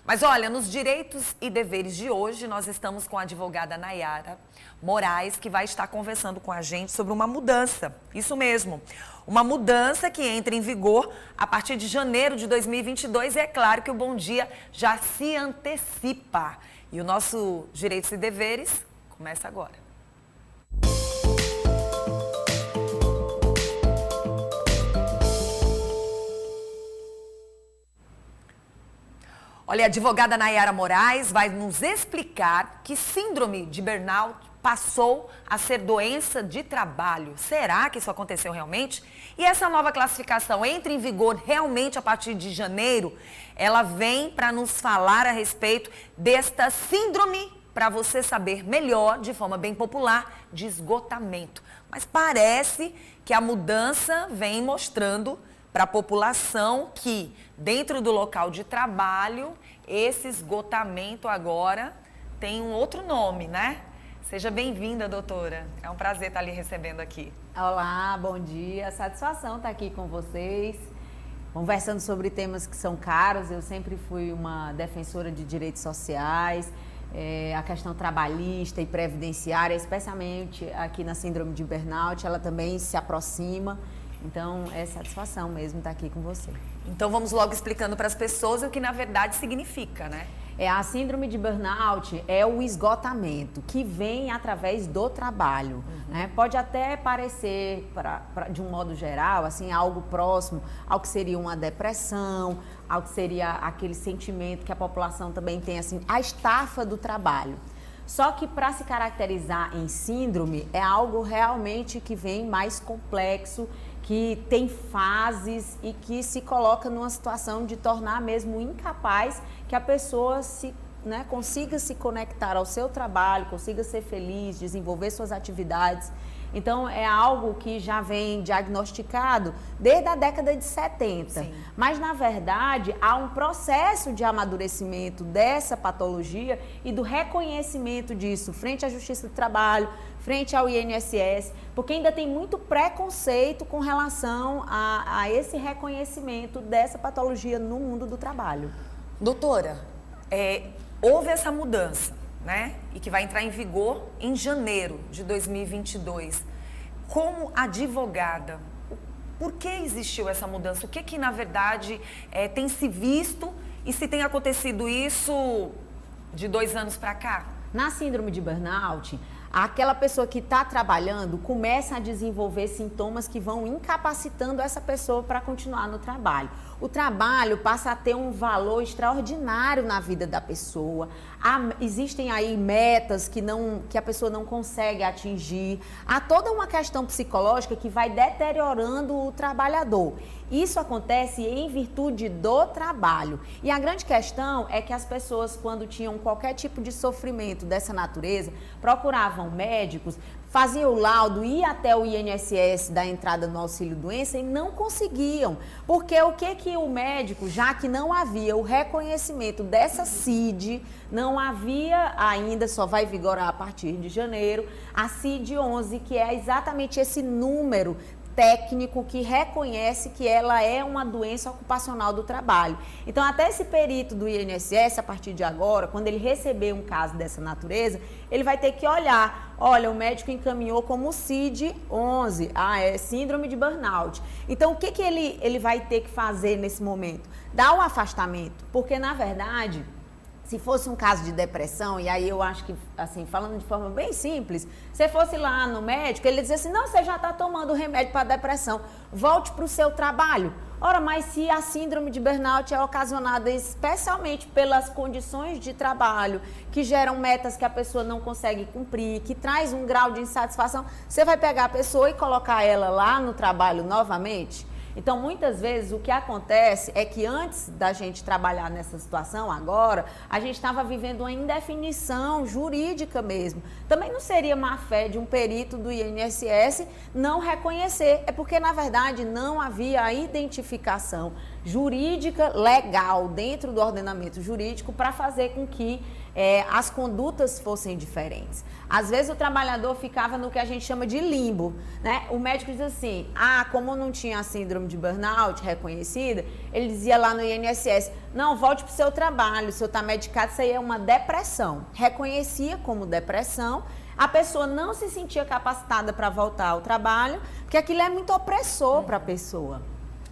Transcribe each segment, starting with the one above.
Mas olha, nos direitos e deveres de hoje, nós estamos com a advogada Nayara Moraes, que vai estar conversando com a gente sobre uma mudança. Isso mesmo, uma mudança que entra em vigor a partir de janeiro de 2022 e é claro que o Bom Dia já se antecipa. E o nosso Direitos e Deveres começa agora. Olha, a advogada Nayara Moraes vai nos explicar que síndrome de burnout passou a ser doença de trabalho. Será que isso aconteceu realmente? E essa nova classificação entra em vigor realmente a partir de janeiro? Ela vem para nos falar a respeito desta síndrome, para você saber melhor, de forma bem popular, de esgotamento. Mas parece que a mudança vem mostrando para a população que, dentro do local de trabalho, esse esgotamento agora tem um outro nome, né? Seja bem-vinda, doutora. É um prazer estar lhe recebendo aqui. Olá, bom dia. Satisfação estar aqui com vocês, conversando sobre temas que são caros. Eu sempre fui uma defensora de direitos sociais, a questão trabalhista e previdenciária, especialmente aqui na síndrome de burnout, ela também se aproxima. Então, é satisfação mesmo estar aqui com você. Então, vamos logo explicando para as pessoas o que, na verdade, significa, né? A síndrome de burnout é o esgotamento que vem através do trabalho. Né? Pode até parecer, de um modo geral, assim, algo próximo ao que seria uma depressão, ao que seria aquele sentimento que a população também tem, assim, a estafa do trabalho. Só que para se caracterizar em síndrome é algo realmente que vem mais complexo, que tem fases e que se coloca numa situação de tornar mesmo incapaz que a pessoa consiga se conectar ao seu trabalho, consiga ser feliz, desenvolver suas atividades. Então, é algo que já vem diagnosticado desde a década de 70. Sim. Mas, na verdade, há um processo de amadurecimento dessa patologia e do reconhecimento disso frente à Justiça do Trabalho, frente ao INSS, porque ainda tem muito preconceito com relação a esse reconhecimento dessa patologia no mundo do trabalho. Doutora, houve essa mudança, né? E que vai entrar em vigor em janeiro de 2022. Como advogada, por que existiu essa mudança? O que na verdade, tem se visto e se tem acontecido isso de 2 anos para cá? Na síndrome de burnout, aquela pessoa que está trabalhando começa a desenvolver sintomas que vão incapacitando essa pessoa para continuar no trabalho. O trabalho passa a ter um valor extraordinário na vida da pessoa. Existem aí metas que a pessoa não consegue atingir. Há toda uma questão psicológica que vai deteriorando o trabalhador. Isso acontece em virtude do trabalho. E a grande questão é que as pessoas, quando tinham qualquer tipo de sofrimento dessa natureza, procuravam médicos, faziam o laudo, iam até o INSS da entrada no auxílio-doença e não conseguiam. Porque o que o médico, já que não havia o reconhecimento dessa CID, não havia ainda, só vai vigorar a partir de janeiro, a CID-11, que é exatamente esse número técnico que reconhece que ela é uma doença ocupacional do trabalho. Então, até esse perito do INSS, a partir de agora, quando ele receber um caso dessa natureza, ele vai ter que olhar, olha, o médico encaminhou como CID-11, é síndrome de burnout. Então, o que ele vai ter que fazer nesse momento? Dar um afastamento, porque, na verdade, se fosse um caso de depressão, e aí eu acho que, assim, falando de forma bem simples, você fosse lá no médico, ele dizia assim, não, você já está tomando remédio para depressão, volte para o seu trabalho. Ora, mas se a síndrome de burnout é ocasionada especialmente pelas condições de trabalho, que geram metas que a pessoa não consegue cumprir, que traz um grau de insatisfação, você vai pegar a pessoa e colocar ela lá no trabalho novamente? Então, muitas vezes, o que acontece é que antes da gente trabalhar nessa situação agora, a gente estava vivendo uma indefinição jurídica mesmo. Também não seria má fé de um perito do INSS não reconhecer. É porque, na verdade, não havia a identificação jurídica legal dentro do ordenamento jurídico para fazer com que as condutas fossem diferentes. Às vezes o trabalhador ficava no que a gente chama de limbo, né? O médico diz assim, como não tinha a síndrome de burnout reconhecida, ele dizia lá no INSS, não, volte para o seu trabalho, o senhor está medicado, isso aí é uma depressão. Reconhecia como depressão, a pessoa não se sentia capacitada para voltar ao trabalho, porque aquilo é muito opressor para a pessoa.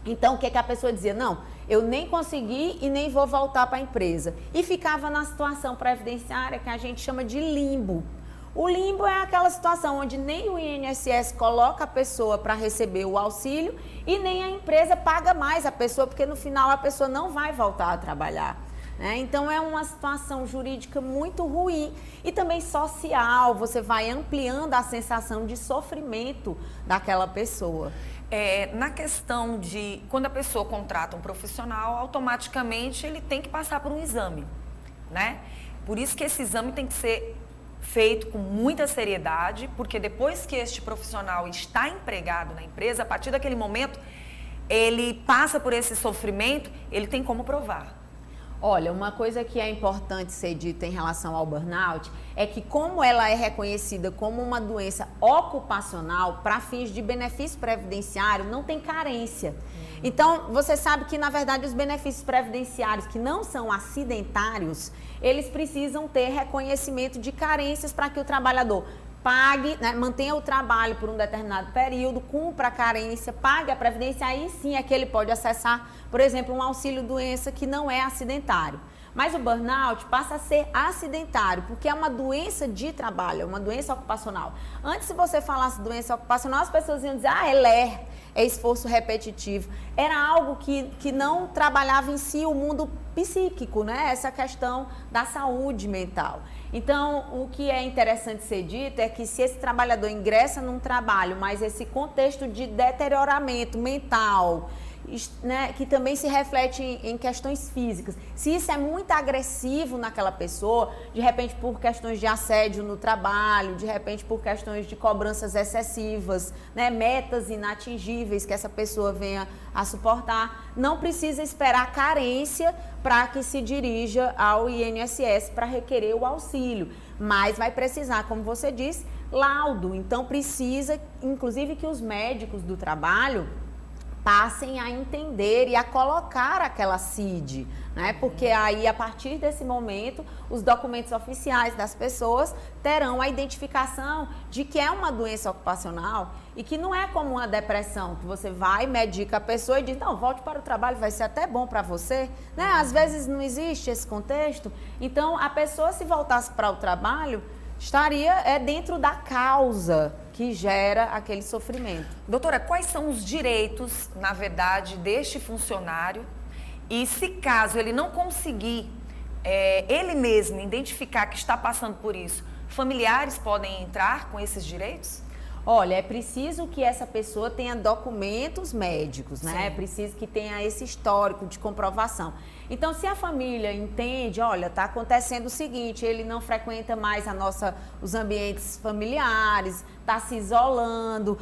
Então, o que a pessoa dizia? Não, eu nem consegui e nem vou voltar para a empresa. E ficava na situação previdenciária que a gente chama de limbo. O limbo é aquela situação onde nem o INSS coloca a pessoa para receber o auxílio e nem a empresa paga mais a pessoa, porque no final a pessoa não vai voltar a trabalhar. Então, é uma situação jurídica muito ruim e também social, você vai ampliando a sensação de sofrimento daquela pessoa. Na questão de quando a pessoa contrata um profissional, automaticamente ele tem que passar por um exame, né? Por isso que esse exame tem que ser feito com muita seriedade, porque depois que este profissional está empregado na empresa, a partir daquele momento, ele passa por esse sofrimento, ele tem como provar. Olha, uma coisa que é importante ser dita em relação ao burnout é que como ela é reconhecida como uma doença ocupacional, para fins de benefício previdenciário, não tem carência. Então, você sabe que, na verdade, os benefícios previdenciários que não são acidentários, eles precisam ter reconhecimento de carências para que o trabalhador pague, né, mantenha o trabalho por um determinado período, cumpra a carência, pague a previdência, aí sim é que ele pode acessar, por exemplo, um auxílio-doença que não é acidentário. Mas o burnout passa a ser acidentário, porque é uma doença de trabalho, é uma doença ocupacional. Antes, se você falasse doença ocupacional, as pessoas iam dizer, é LER, é esforço repetitivo. Era algo que não trabalhava em si o mundo psíquico, né? Essa questão da saúde mental. Então, o que é interessante ser dito é que se esse trabalhador ingressa num trabalho, mas esse contexto de deterioramento mental, né, que também se reflete em questões físicas. Se isso é muito agressivo naquela pessoa, de repente por questões de assédio no trabalho, de repente por questões de cobranças excessivas, né, metas inatingíveis que essa pessoa venha a suportar, não precisa esperar carência para que se dirija ao INSS para requerer o auxílio, mas vai precisar, como você disse, laudo. Então precisa, inclusive, que os médicos do trabalho passem a entender e a colocar aquela CID, né? Porque aí, a partir desse momento, os documentos oficiais das pessoas terão a identificação de que é uma doença ocupacional e que não é como uma depressão, que você vai, medica a pessoa e diz, não, volte para o trabalho, vai ser até bom para você, né? Às vezes não existe esse contexto, então a pessoa, se voltasse para o trabalho, estaria dentro da causa que gera aquele sofrimento. Doutora, quais são os direitos, na verdade, deste funcionário? E se caso ele não conseguir, ele mesmo identificar que está passando por isso, familiares podem entrar com esses direitos? Olha, é preciso que essa pessoa tenha documentos médicos, né? Sim. É preciso que tenha esse histórico de comprovação. Então, se a família entende, olha, está acontecendo o seguinte, ele não frequenta mais os ambientes familiares, está se isolando,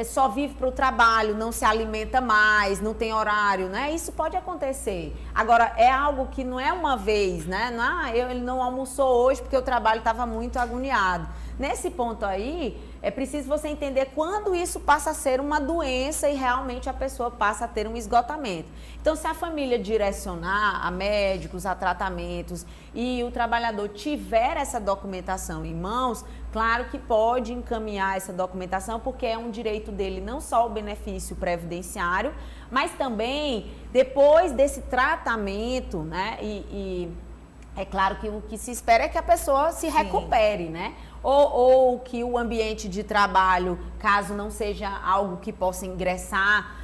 só vive para o trabalho, não se alimenta mais, não tem horário, né? Isso pode acontecer. Agora, é algo que não é uma vez, né? Ele não almoçou hoje porque o trabalho estava muito agoniado. Nesse ponto aí, é preciso você entender quando isso passa a ser uma doença e realmente a pessoa passa a ter um esgotamento. Então, se a família direcionar a médicos, a tratamentos e o trabalhador tiver essa documentação em mãos, claro que pode encaminhar essa documentação, porque é um direito dele não só o benefício previdenciário, mas também depois desse tratamento, né? E é claro que o que se espera é que a pessoa se recupere, né? Ou que o ambiente de trabalho, caso não seja algo que possa ingressar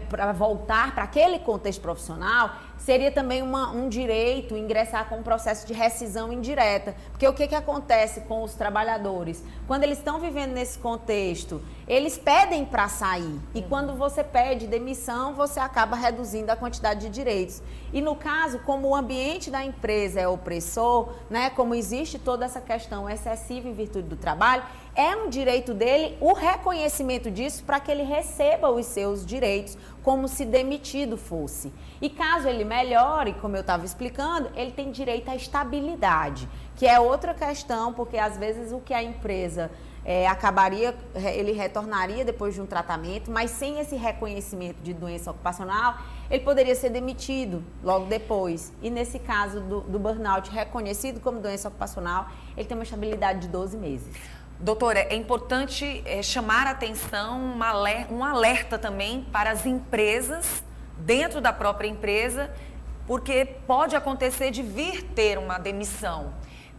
para voltar para aquele contexto profissional, seria também um direito ingressar com um processo de rescisão indireta. Porque o que acontece com os trabalhadores? Quando eles estão vivendo nesse contexto, eles pedem para sair. E quando você pede demissão, você acaba reduzindo a quantidade de direitos. E no caso, como o ambiente da empresa é opressor, né, como existe toda essa questão excessiva em virtude do trabalho, é um direito dele o reconhecimento disso para que ele receba os seus direitos como se demitido fosse. E caso ele melhore, como eu estava explicando, ele tem direito à estabilidade, que é outra questão, porque às vezes o que a empresa ele retornaria depois de um tratamento, mas sem esse reconhecimento de doença ocupacional, ele poderia ser demitido logo depois. E nesse caso do burnout reconhecido como doença ocupacional, ele tem uma estabilidade de 12 meses. Doutora, é importante chamar a atenção, um alerta também para as empresas, dentro da própria empresa, porque pode acontecer de vir ter uma demissão.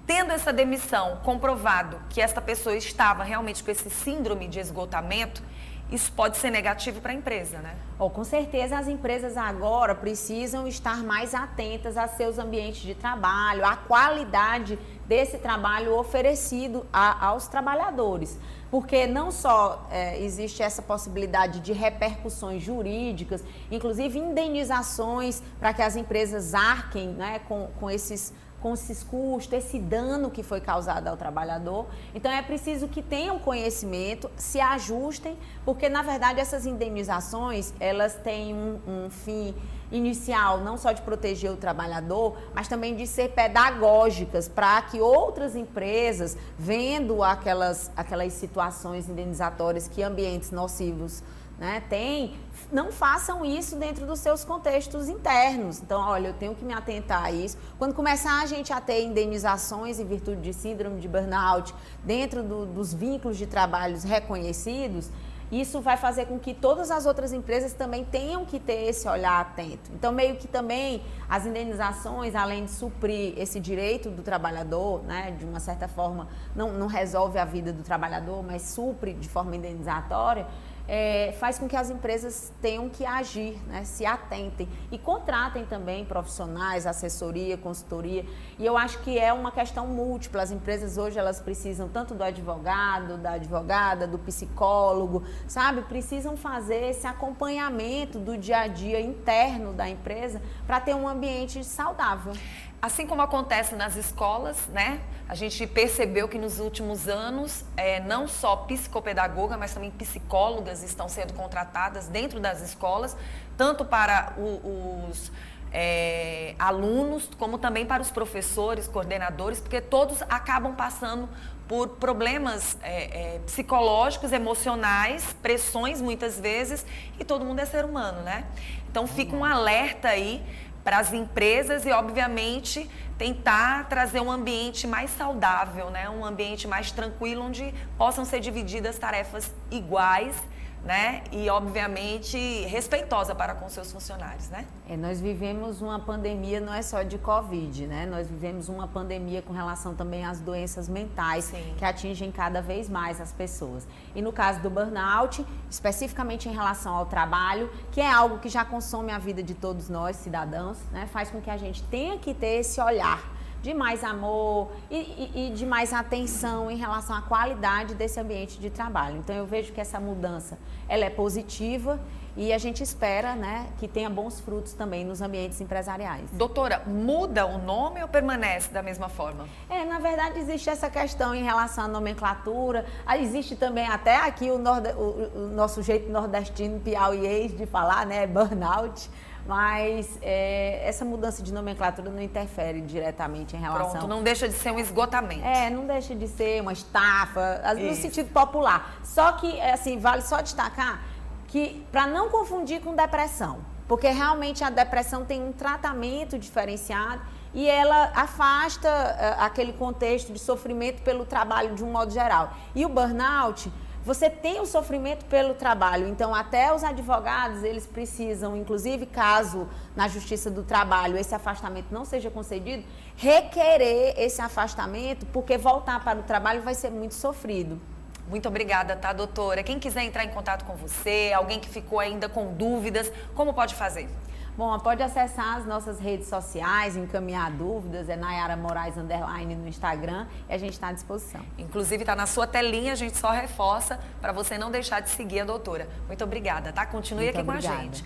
Tendo essa demissão, comprovado que esta pessoa estava realmente com esse síndrome de esgotamento, isso pode ser negativo para a empresa, né? Com certeza as empresas agora precisam estar mais atentas a seus ambientes de trabalho, à qualidade desse trabalho oferecido aos trabalhadores. Porque não só existe essa possibilidade de repercussões jurídicas, inclusive indenizações para que as empresas arquem, né, com esses custos, esse dano que foi causado ao trabalhador. Então é preciso que tenham conhecimento, se ajustem, porque na verdade essas indenizações, elas têm um fim inicial, não só de proteger o trabalhador, mas também de ser pedagógicas, para que outras empresas, vendo aquelas situações indenizatórias que ambientes nocivos, né, não façam isso dentro dos seus contextos internos. Então, olha, eu tenho que me atentar a isso. Quando começar a gente a ter indenizações em virtude de síndrome de burnout dentro dos vínculos de trabalhos reconhecidos, isso vai fazer com que todas as outras empresas também tenham que ter esse olhar atento. Então, meio que também as indenizações, além de suprir esse direito do trabalhador, né, de uma certa forma, não resolve a vida do trabalhador, mas supre de forma indenizatória, faz com que as empresas tenham que agir, né, se atentem e contratem também profissionais, assessoria, consultoria. E eu acho que é uma questão múltipla. As empresas hoje, elas precisam tanto do advogado, da advogada, do psicólogo, sabe? Precisam fazer esse acompanhamento do dia a dia interno da empresa para ter um ambiente saudável. Assim como acontece nas escolas, né? A gente percebeu que nos últimos anos, não só psicopedagoga, mas também psicólogas estão sendo contratadas dentro das escolas, tanto para os alunos, como também para os professores, coordenadores, porque todos acabam passando por problemas psicológicos, emocionais, pressões muitas vezes, e todo mundo é ser humano, né? Então fica um alerta aí para as empresas e, obviamente, tentar trazer um ambiente mais saudável, né? Um ambiente mais tranquilo, onde possam ser divididas tarefas iguais, né? E, obviamente, respeitosa para com seus funcionários, né? Nós vivemos uma pandemia, não é só de Covid, né? Nós vivemos uma pandemia com relação também às doenças mentais, sim, que atingem cada vez mais as pessoas. E no caso do burnout, especificamente em relação ao trabalho, que é algo que já consome a vida de todos nós, cidadãos, né? Faz com que a gente tenha que ter esse olhar de mais amor e de mais atenção em relação à qualidade desse ambiente de trabalho. Então, eu vejo que essa mudança, ela é positiva e a gente espera, né, que tenha bons frutos também nos ambientes empresariais. Doutora, muda o nome ou permanece da mesma forma? Na verdade, existe essa questão em relação à nomenclatura. Existe também até aqui o nosso jeito nordestino, piauiês de falar, né, burnout. Mas essa mudança de nomenclatura não interfere diretamente em relação... Pronto, não deixa de ser um esgotamento. Não deixa de ser uma estafa, no sentido popular. Só que, assim, vale só destacar que, para não confundir com depressão, porque realmente a depressão tem um tratamento diferenciado e ela afasta aquele contexto de sofrimento pelo trabalho de um modo geral. E o burnout... Você tem o sofrimento pelo trabalho, então até os advogados, eles precisam, inclusive caso na Justiça do Trabalho esse afastamento não seja concedido, requerer esse afastamento, porque voltar para o trabalho vai ser muito sofrido. Muito obrigada, tá, doutora? Quem quiser entrar em contato com você, alguém que ficou ainda com dúvidas, como pode fazer? Bom, pode acessar as nossas redes sociais, encaminhar dúvidas, é Nayara Moraes _ no Instagram, e a gente está à disposição. Inclusive está na sua telinha, a gente só reforça para você não deixar de seguir a doutora. Muito obrigada, tá? Continue Muito aqui obrigada. com a gente.